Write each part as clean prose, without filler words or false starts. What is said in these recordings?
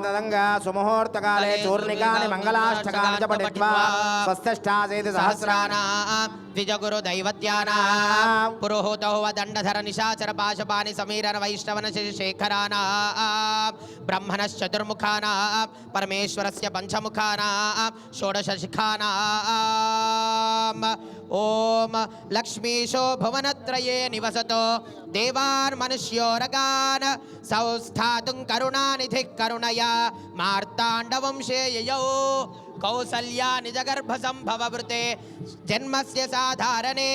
तदंगा सुमुहूर्तकाले चूर्णिकानि मंगलाष्टकानि च पठित्वा स्वस्तिष्ठासेति सहस्राणा द्विजगुरु दैवत्यानां पुरोहितो दण्डधर निशाचर पाशपानि समीरन वैष्णवन शेखरानां ब्रह्मणश्चतुर्मुखानां परमेश्वरस्य पंचमुखानां षोडशशिखानां ओम लक्ष्मीशो भुवनत्रये निवसतो देवान् मनुष्योरगान् संस्थातुं करुणानिधिः करुणया मार्ताण्डवंशे ययौ कौसल्या निजगर्भसम्भववृते जन्मस्य साधारणे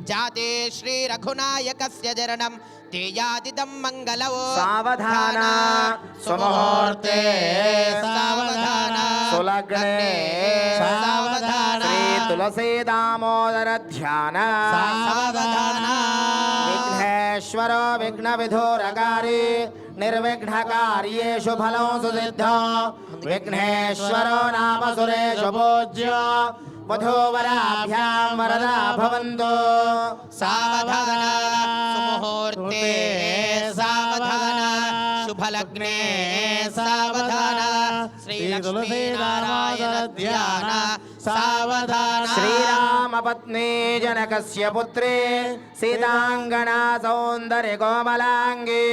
जाते श्रीरघुनायकस्य जरणं तेयादिदं मङ्गलौ सावधान सुमुहूर्ते सावधान सुलग्ने सावधान श्री तुलसी दामोदर ध्यान सावधान विघ्नेश्वरो विघ्नविधुरकारी निर्विघ्नकार्येषु फलं सुसिद्धो विघ्नेश्वरो नाम सुरेषु पूज्यो वधूवराभ्यां वरदा भवन्तु सावधान सुमुहूर्ते सावधान शुभलग्ने सावधान श्री लक्ष्मीनारायण ध्यान सावधान श्रीरामपत्नी जनकस्य पुत्री सीतांगना सौंदर्य कोमलांगी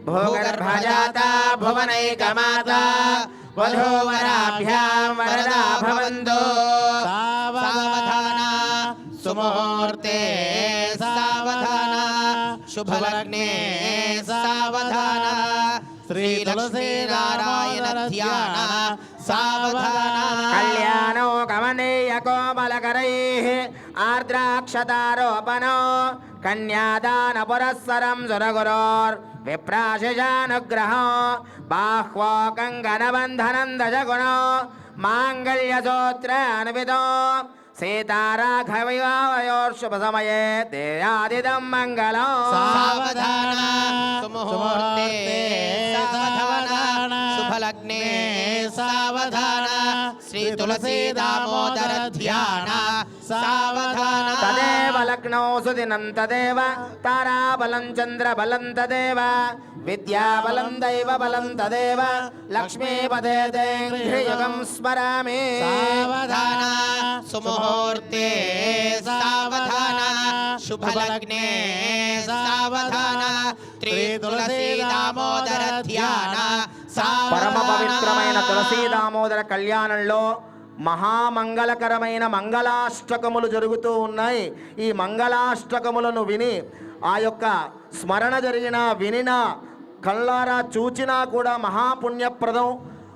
भूगर्भजाता भुवनैकमाता वधूवराभ्यां वरदा भवन्तु सावधान सुमुहूर्ते सावधान शुभलग्ने सावधान श्री लक्ष्मीनारायण ध्यान सावधान कल्याणो कमनीय कोमलकरैः आर्द्राक्षतारोपणो कन्यादान पुरस्सरं सुरगुरोर्विप्राशिषानुग्रहो बाह्वो कङ्कणबन्धनं दशगुणो माङ्गल्यसूत्रान्वितो सीताराघवयोर्शुभसमये देयादिदं मङ्गलम् सावधान सुमुहूर्ते सावधान शुभलग्ने सावधान श्री तुलसी दामोदर ध्यान सावधान तदेव लग्नौ सुदिनं तदेव ताराबलं चन्द्रबलं तदेव विद्याबलं दैवबलं तदेव लक्ष्मीपदे युगं स्मरामि सावधान सुमुहूर्ते सावधान शुभलग्ने सावधान श्री तुलसी दामोदर ध्यान పరమ పవిత్రమైన తులసీ దామోదర కళ్యాణంలో మహామంగళకరమైన మంగళాష్టకములు జరుగుతూ ఉన్నాయి. ఈ మంగళాష్టకములను విని ఆ యొక్క స్మరణ జరిగిన వినిన కళ్ళారా చూచినా కూడా మహాపుణ్యప్రదం.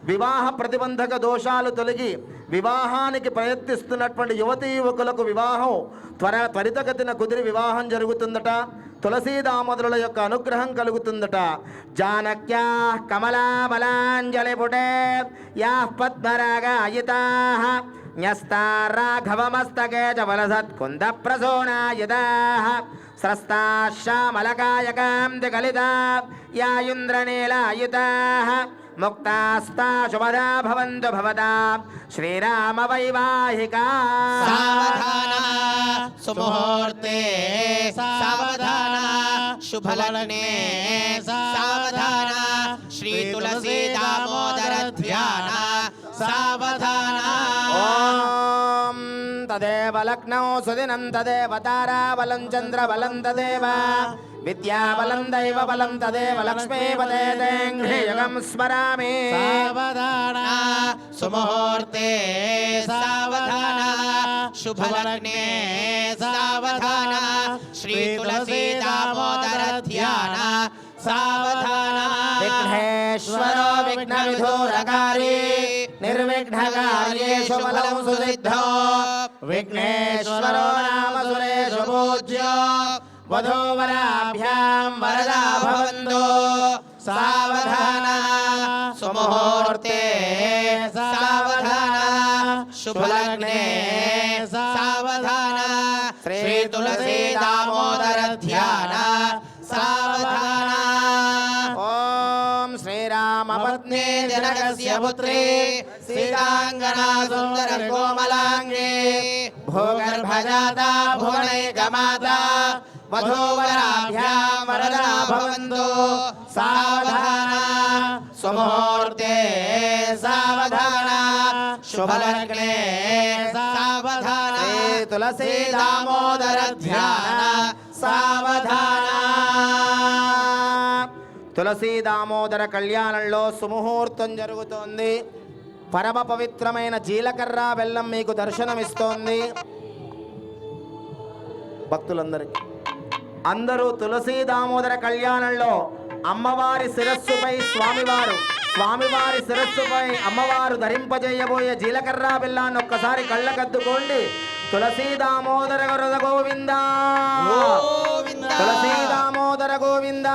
వివాహ ప్రతిబంధక దోషాలు తొలగి వివాహానికి ప్రయత్నిస్తున్నటువంటి యువతీ యువకులకు వివాహం త్వరితగతిన కుదిరి వివాహం జరుగుతుందట. తులసీ దామోదరుల యొక్క అనుగ్రహం కలుగుతుందట. జానక్యా కమలాబలాంజలి పుటే యా పద్మరాగాయితాః న్యస్తారాఘవమస్తకే చ వలసత్కుంద ప్రసోణాయుధాః స్రస్తాః శ్యామలకాయకాంతి కలితా యా ఇంద్రనీలాయుతాః ముక్తాస్తా శుభదా భవంతు భవతా శ్రీరామ వైవాహికా. सावधान सुमुहूर्ते सावधान शुभलग्ने सावधान श्री तुलसी दामोदर ध्यान सावधान ओम तदेव लग्नौ सुदिनं तदेव ताराबलं चन्द्रबलं तदेव विद्याबलं दैवबलं तदेव लक्ष्मीपदे युगं स्मरामि. सावधान सुमुहूर्ते सावधान शुभलग्ने सावधान श्री तुलसी दामोदर ध्यान सावधान विघ्नेश्वरो विघ्नविधुरकारी निर्विघ्नकार्येषु फलं सुसिद्धो विघ्नेश्वरो नाम सुरेषु पूज्यो वधूवराभ्यां वरदा भवन्तु. सावधान सुमुहूर्ते सावधान शुभलग्ने सावधान श्री तुलसी दामोदर ध्यान सावधान. ओम श्रीरामपत्नी जनकस्य पुत्री सीतांगना सुंदर कोमलांगी भूगर्भजाता भुवनैकमाता वधूवराभ्यां वरदा भवन्तु. सावधान सुमुहूर्ते सावधान शुभलग्ने सावधान तुलसी दामोदर ध्यान सावधान తులసీ దామోదర కళ్యాణంలో సుముహూర్తం జరుగుతోంది. పరమ పవిత్రమైన జీలకర్ర బెల్లం మీకు దర్శనమిస్తోంది. భక్తులందరికీ అందరూ తులసీ దామోదర కళ్యాణంలో అమ్మవారి శిరస్సుపై స్వామివారి శిరస్సుపై అమ్మవారు ధరింపజేయబోయే జీలకర్ర బెల్లాన్ని ఒక్కసారి కళ్ళకద్దుకోండి. తులసీ దామోదర వరద గోవింద తులసీ దామోదర గోవింద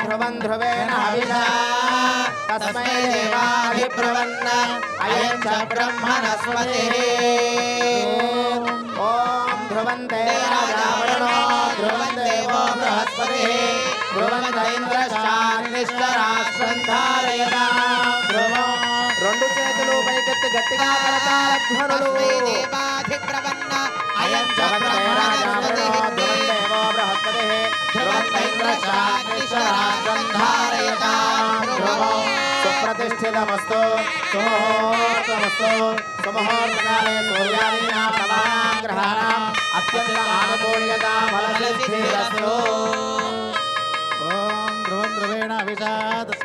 ధ్రువం ధ్రువేణ హవిషా तस्मै देवाभिब्रुवन् अयं च ब्रह्मणस्पतिः ॐ ध्रुवन्ते राजा वरुणो ध्रुवन्ते वो बृहस्पतिः ध्रुवन्त इंद्रश्चाग्निश्चराश्रन्धारयताम् ध्रुवम् రెండు చేతులు పైకెత్తి గట్టిగా కరతాళ ధ్వనులు. तस्मै देवाभिब्रुवन् अयं च ధ్రువంతే రాజా వరుణో ధ్రువంతే ब्रह्मणस्पतिः వో బృహస్పతిः ध्रुवन्त इंद्रश्चाग्निश्चराश्रन्धारयताम् ध्रुवम् సుప్రతిష్ఠితమస్తు సుముహూర్తమస్తు సుముహూర్తకాలే సూర్యాదీనాం నవానాం గ్రహాణాం అత్యంత ఆనుకూల్యతా ఫలసిద్ధిరస్తు. ఓం ధ్రువం ధ్రువేణ అవిషా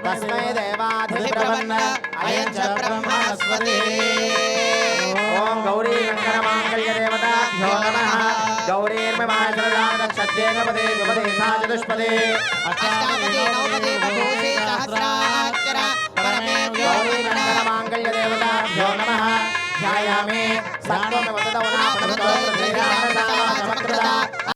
తస్మై దేవాధిప్రవన్న అయం చ బ్రహ్మణస్పతిః ఓం గౌరీ రంగన మాంగళ్య దేవతాభ్యో నమః. గౌరీర్మమాచరణాక్షత్యేకపదే ద్విపదే సా చతుష్పదే అష్టాపదే నవపదే బహూషే సహస్రాక్షర పరమేభ్యో గౌరీ రంగన మాంగళ్య దేవతాభ్యో నమః. ధ్యాయామి సత్వమివ తదవనా